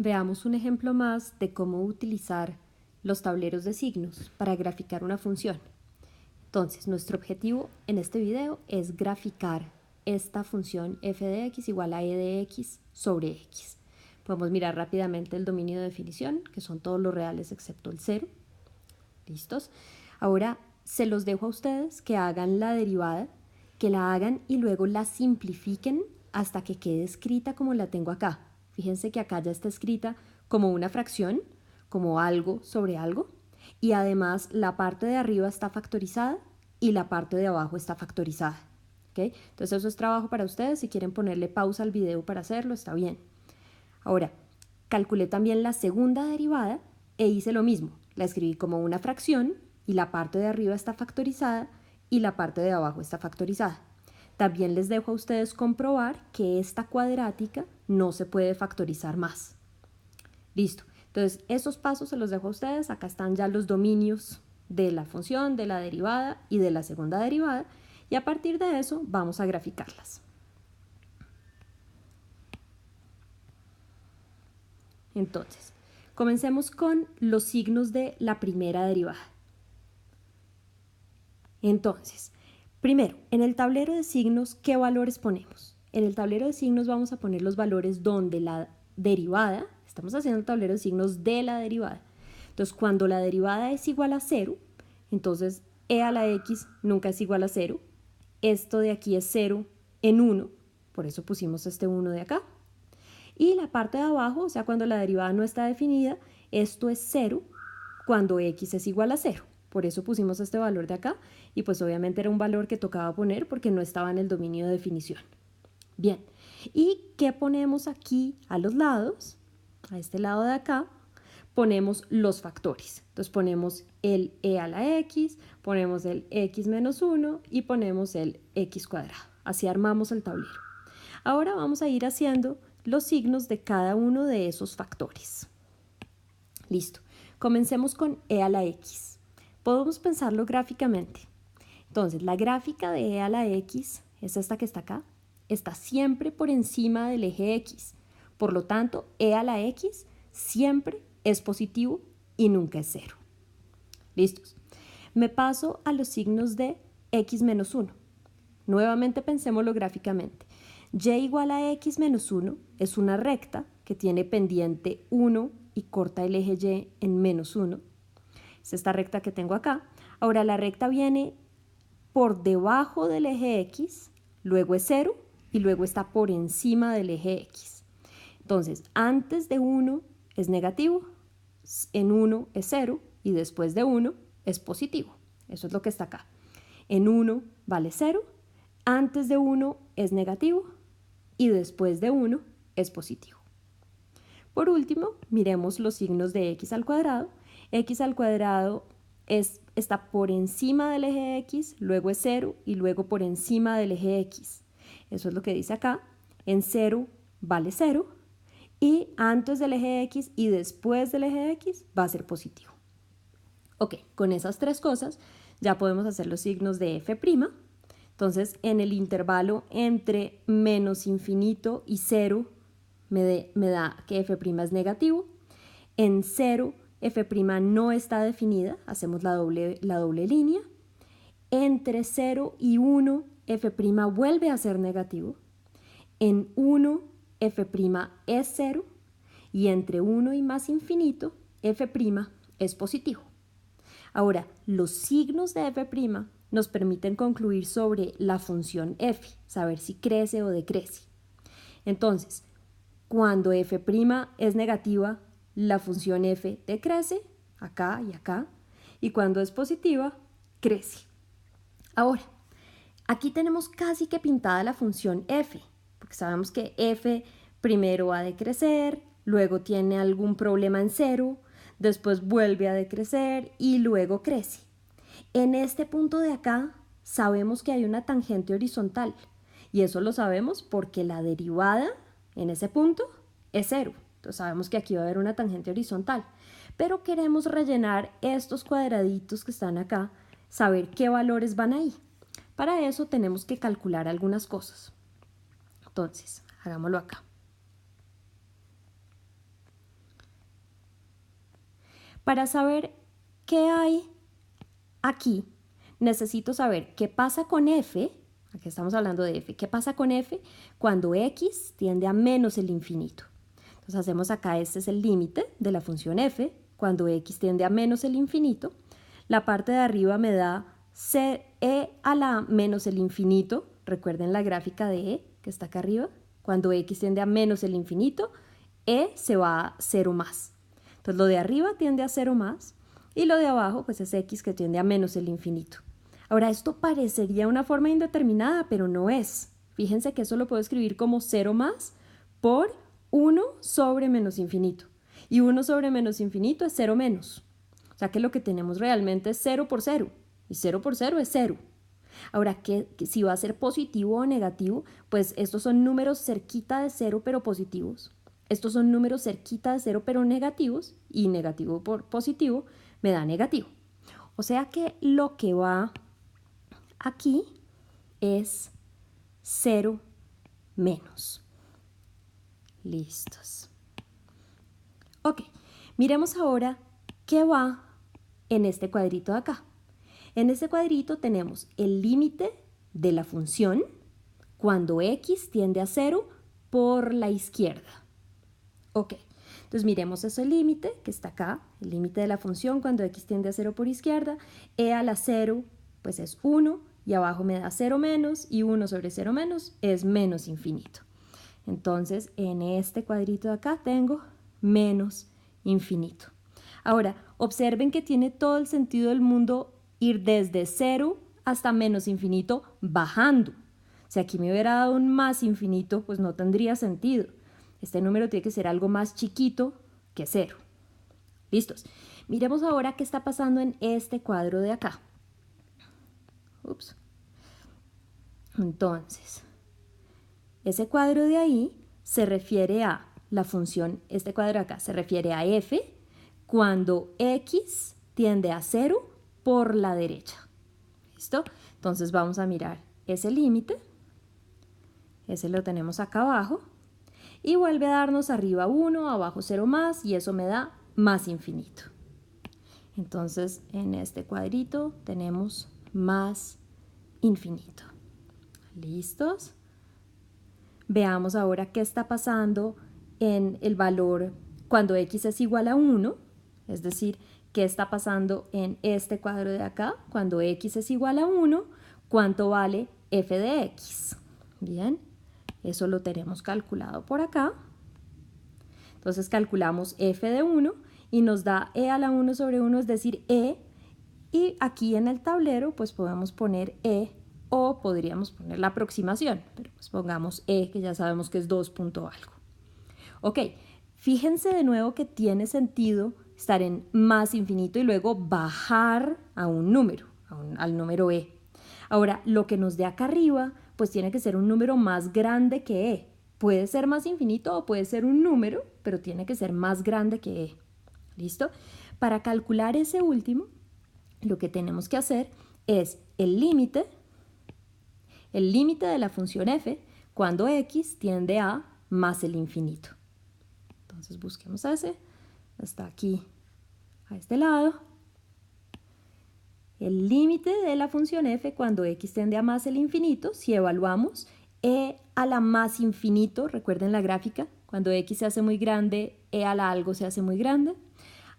Veamos un ejemplo más de cómo utilizar los tableros de signos para graficar una función. Entonces, nuestro objetivo en este video es graficar esta función f de x igual a e de x sobre x. Podemos mirar rápidamente el dominio de definición, que son todos los reales excepto el 0. ¿Listos? Ahora se los dejo a ustedes que hagan la derivada, que la hagan y luego la simplifiquen hasta que quede escrita como la tengo acá. Fíjense que acá ya está escrita como una fracción, como algo sobre algo, y además la parte de arriba está factorizada y la parte de abajo está factorizada. ¿Okay? Entonces eso es trabajo para ustedes. Si quieren ponerle pausa al video para hacerlo, está bien. Ahora, calculé también la segunda derivada e hice lo mismo. La escribí como una fracción y la parte de arriba está factorizada y la parte de abajo está factorizada. También les dejo a ustedes comprobar que esta cuadrática no se puede factorizar más. Listo. Entonces, esos pasos se los dejo a ustedes. Acá están ya los dominios de la función, de la derivada y de la segunda derivada. Y a partir de eso vamos a graficarlas. Entonces, comencemos con los signos de la primera derivada. Entonces, primero, en el tablero de signos, ¿qué valores ponemos? En el tablero de signos vamos a poner los valores donde la derivada, estamos haciendo el tablero de signos de la derivada. Entonces, cuando la derivada es igual a 0, entonces e a la x nunca es igual a 0. Esto de aquí es 0 en 1, por eso pusimos este 1 de acá. Y la parte de abajo, o sea, cuando la derivada no está definida, esto es 0 cuando x es igual a 0. Por eso pusimos este valor de acá y pues obviamente era un valor que tocaba poner porque no estaba en el dominio de definición. Bien, ¿y qué ponemos aquí a los lados? A este lado de acá ponemos los factores. Entonces ponemos el e a la x, ponemos el x menos 1 y ponemos el x cuadrado. Así armamos el tablero. Ahora vamos a ir haciendo los signos de cada uno de esos factores. Listo. Comencemos con e a la x. Podemos pensarlo gráficamente. Entonces, la gráfica de e a la x es esta que está acá. Está siempre por encima del eje x. Por lo tanto, e a la x siempre es positivo y nunca es 0. ¿Listos? Me paso a los signos de x menos 1. Nuevamente pensémoslo gráficamente. Y igual a x menos 1 es una recta que tiene pendiente 1 y corta el eje y en menos 1. Es esta recta que tengo acá. Ahora la recta viene por debajo del eje x, luego es 0 y luego está por encima del eje x. Entonces, antes de 1 es negativo, en 1 es 0 y después de 1 es positivo. Eso es lo que está acá. En 1 vale 0, antes de 1 es negativo y después de 1 es positivo. Por último, miremos los signos de x al cuadrado. X al cuadrado está por encima del eje x, luego es 0 y luego por encima del eje x. Eso es lo que dice acá. En 0 vale 0 y antes del eje x y después del eje x va a ser positivo. Ok, con esas tres cosas ya podemos hacer los signos de f'. Entonces, en el intervalo entre menos infinito y 0 me da que f' es negativo. En 0 f' no está definida, hacemos la doble línea. Entre 0 y 1 f' vuelve a ser negativo. En 1 f' es 0 y entre 1 y más infinito f' es positivo. Ahora, los signos de f' nos permiten concluir sobre la función f, saber si crece o decrece. Entonces, cuando f' es negativa, la función f decrece, acá y acá, y cuando es positiva, crece. Ahora, aquí tenemos casi que pintada la función f, porque sabemos que f primero ha de crecer, luego tiene algún problema en 0, después vuelve a decrecer y luego crece. En este punto de acá sabemos que hay una tangente horizontal y eso lo sabemos porque la derivada en ese punto es 0. Entonces sabemos que aquí va a haber una tangente horizontal, pero queremos rellenar estos cuadraditos que están acá, saber qué valores van ahí. Para eso tenemos que calcular algunas cosas. Entonces, hagámoslo acá. Para saber qué hay aquí, necesito saber qué pasa con f, aquí estamos hablando de f, qué pasa con f cuando x tiende a menos el infinito. Entonces hacemos acá, este es el límite de la función f, cuando x tiende a menos el infinito. La parte de arriba me da e a la menos el infinito, recuerden la gráfica de e que está acá arriba, cuando x tiende a menos el infinito, e se va a 0 más. Entonces lo de arriba tiende a 0 más y lo de abajo pues es x que tiende a menos el infinito. Ahora esto parecería una forma indeterminada, pero no es. Fíjense que eso lo puedo escribir como 0 más por 1 sobre menos infinito. Y 1 sobre menos infinito es 0 menos. O sea que lo que tenemos realmente es 0 por 0. Y 0 por 0 es 0. Ahora, si va a ser positivo o negativo, pues estos son números cerquita de 0 pero positivos. Estos son números cerquita de 0 pero negativos. Y negativo por positivo me da negativo. O sea que lo que va aquí es 0 menos. Listos. Ok, miremos ahora qué va en este cuadrito de acá. En este cuadrito tenemos el límite de la función cuando x tiende a 0 por la izquierda. Ok, entonces miremos ese límite que está acá, el límite de la función cuando x tiende a 0 por izquierda. E a la 0 pues es 1 y abajo me da 0 menos y 1 sobre 0 menos es menos infinito. Entonces en este cuadrito de acá tengo menos infinito. Ahora, observen que tiene todo el sentido del mundo ir desde 0 hasta menos infinito bajando. Si aquí me hubiera dado un más infinito, pues no tendría sentido. Este número tiene que ser algo más chiquito que 0. ¿Listos? Miremos ahora qué está pasando en este cuadro de acá. Ups. Entonces, ese cuadro de ahí se refiere a la función, este cuadro de acá se refiere a f cuando x tiende a 0 por la derecha. ¿Listo? Entonces vamos a mirar ese límite. Ese lo tenemos acá abajo. Y vuelve a darnos arriba 1, abajo 0 más, y eso me da más infinito. Entonces, en este cuadrito tenemos más infinito. ¿Listos? Veamos ahora qué está pasando en el valor cuando x es igual a 1, es decir, qué está pasando en este cuadro de acá, cuando x es igual a 1, cuánto vale f de x. Bien, eso lo tenemos calculado por acá. Entonces calculamos f de 1 y nos da e a la 1 sobre 1, es decir, e. Y aquí en el tablero pues podemos poner e o podríamos poner la aproximación, pero pues pongamos e, que ya sabemos que es 2 punto algo. Ok, fíjense de nuevo que tiene sentido estar en más infinito y luego bajar a un número, al número e. Ahora, lo que nos dé acá arriba, pues tiene que ser un número más grande que e. Puede ser más infinito o puede ser un número, pero tiene que ser más grande que e. ¿Listo? Para calcular ese último, lo que tenemos que hacer es el límite de la función f cuando x tiende a más el infinito. Entonces busquemos ese, está aquí a este lado. El límite de la función f cuando x tiende a más el infinito, si evaluamos e a la más infinito, recuerden la gráfica, cuando x se hace muy grande, e a la algo se hace muy grande.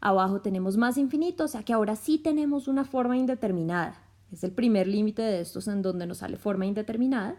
Abajo tenemos más infinito, o sea que ahora sí tenemos una forma indeterminada. Es el primer límite de estos en donde nos sale forma indeterminada.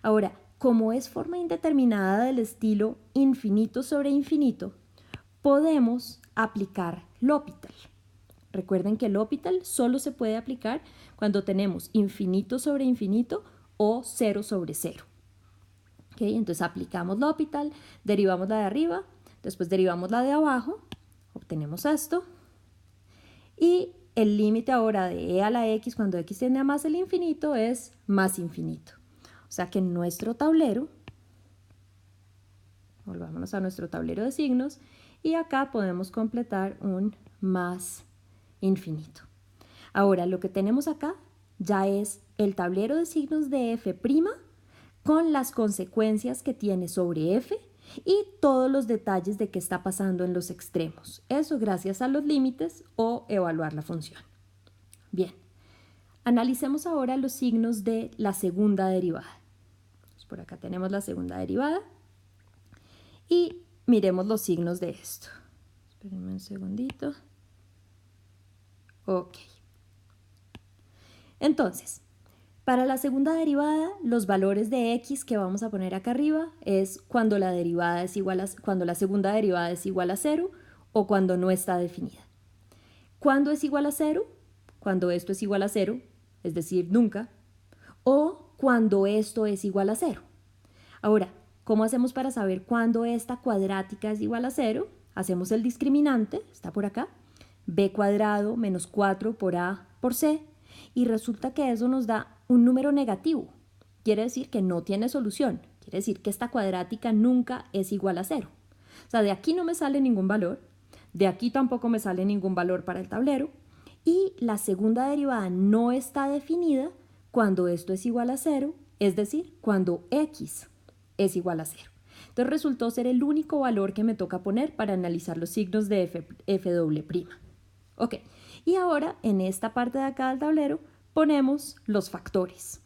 Ahora, como es forma indeterminada del estilo infinito sobre infinito, podemos aplicar L'Hopital. Recuerden que L'Hopital solo se puede aplicar cuando tenemos infinito sobre infinito o 0 sobre 0. ¿Okay? Entonces aplicamos L'Hopital, derivamos la de arriba, después derivamos la de abajo, obtenemos esto, y el límite ahora de e a la x cuando x tiende a más el infinito es más infinito. O sea que en nuestro tablero, volvámonos a nuestro tablero de signos, y acá podemos completar un más infinito. Ahora lo que tenemos acá ya es el tablero de signos de f' con las consecuencias que tiene sobre f y todos los detalles de qué está pasando en los extremos. Eso gracias a los límites o evaluar la función. Bien, analicemos ahora los signos de la segunda derivada. Pues por acá tenemos la segunda derivada y miremos los signos de esto. Espérenme un segundito. Ok. Entonces, para la segunda derivada, los valores de x que vamos a poner acá arriba es cuando la segunda derivada es igual a 0 o cuando no está definida. ¿Cuándo es igual a 0? Cuando esto es igual a 0, es decir, nunca, o cuando esto es igual a 0. Ahora, ¿cómo hacemos para saber cuándo esta cuadrática es igual a 0? Hacemos el discriminante, está por acá, b cuadrado menos 4 por a por c, y resulta que eso nos da un número negativo. Quiere decir que no tiene solución. Quiere decir que esta cuadrática nunca es igual a 0. O sea, de aquí no me sale ningún valor, de aquí tampoco me sale ningún valor para el tablero, y la segunda derivada no está definida cuando esto es ', es decir, cuando x es igual a 0. Entonces resultó ser el único valor que me toca poner para analizar los signos de f'. Ok, y ahora en esta parte de acá del tablero ponemos los factores.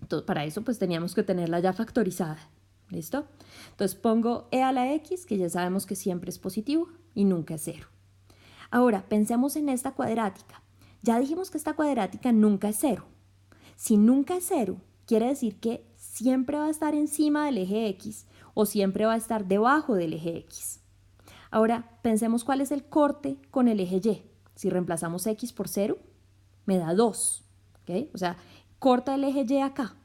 Entonces, para eso pues teníamos que tenerla ya factorizada. ¿Listo? Entonces pongo e a la x, que ya sabemos que siempre es positivo y nunca es 0. Ahora, pensemos en esta cuadrática. Ya dijimos que esta cuadrática nunca es 0. Si nunca es 0, quiere decir que siempre va a estar encima del eje x o siempre va a estar debajo del eje x. Ahora, pensemos cuál es el corte con el eje y. Si reemplazamos x por 0, me da 2. ¿Okay? O sea, corta el eje y acá.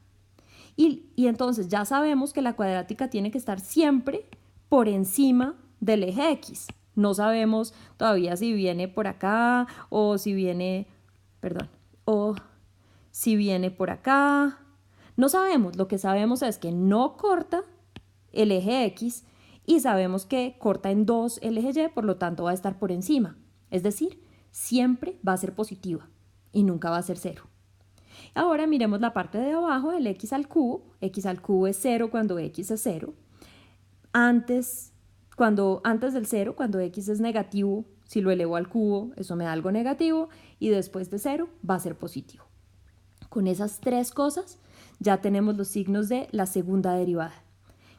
Y entonces ya sabemos que la cuadrática tiene que estar siempre por encima del eje x. No sabemos todavía si viene por acá o si viene, por acá. No sabemos, lo que sabemos es que no corta el eje x y sabemos que corta en 2 el eje y, por lo tanto va a estar por encima. Es decir, siempre va a ser positiva y nunca va a ser 0. Ahora miremos la parte de abajo, el x al cubo. X al cubo es 0 cuando x es 0. Antes del 0, cuando x es negativo, si lo elevo al cubo, eso me da algo negativo, y después de 0 va a ser positivo. Con esas tres cosas ya tenemos los signos de la segunda derivada,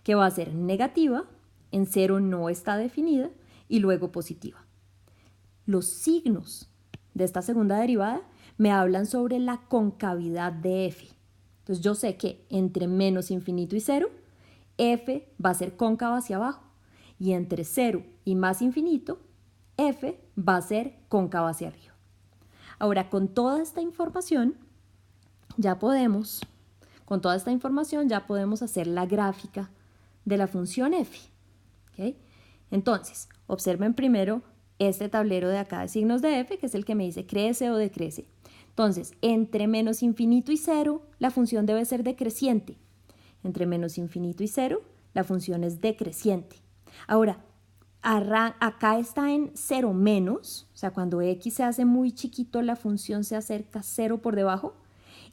que va a ser negativa, en 0 no está definida, y luego positiva. Los signos de esta segunda derivada me hablan sobre la concavidad de f. Entonces yo sé que entre menos infinito y 0, f va a ser cóncava hacia abajo, y entre 0 y más infinito, f va a ser cóncava hacia arriba. Ahora, con toda esta información ya podemos hacer la gráfica de la función f. ¿Okay? Entonces, observen primero este tablero de acá de signos de f, que es el que me dice crece o decrece. Entonces, entre menos infinito y 0, la función debe ser decreciente. Entre menos infinito y 0, la función es decreciente. Ahora, acá está en 0 menos, o sea, cuando x se hace muy chiquito, la función se acerca a 0 por debajo,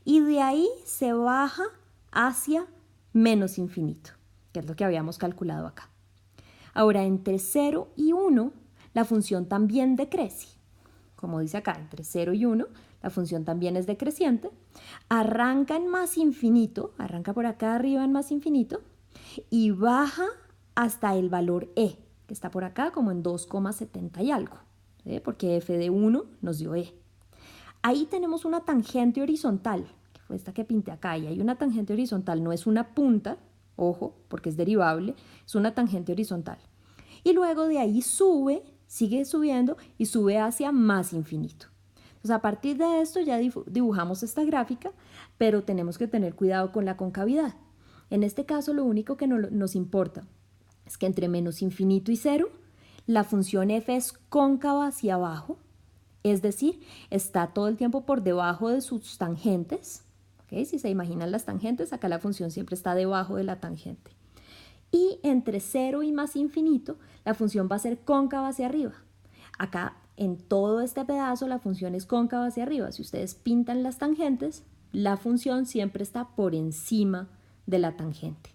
y de ahí se baja hacia menos infinito, que es lo que habíamos calculado acá. Ahora, entre 0 y 1, la función también decrece. Como dice acá, entre 0 y 1, la función también es decreciente. Arranca en más infinito, arranca por acá arriba en más infinito, y baja hasta el valor e, que está por acá como en 2,70 y algo, ¿sí? Porque f de 1 nos dio e. Ahí tenemos una tangente horizontal, que fue esta que pinté acá, y hay una tangente horizontal, no es una punta, ojo, porque es derivable, es una tangente horizontal. Y luego de ahí sube, sigue subiendo y sube hacia más infinito. Entonces, a partir de esto ya dibujamos esta gráfica, pero tenemos que tener cuidado con la concavidad. En este caso, lo único que nos importa es que entre menos infinito y 0, la función f es cóncava hacia abajo, es decir, está todo el tiempo por debajo de sus tangentes. ¿Okay? Si se imaginan las tangentes, acá la función siempre está debajo de la tangente. Y entre 0 y más infinito, la función va a ser cóncava hacia arriba. Acá, en todo este pedazo, la función es cóncava hacia arriba. Si ustedes pintan las tangentes, la función siempre está por encima de la tangente.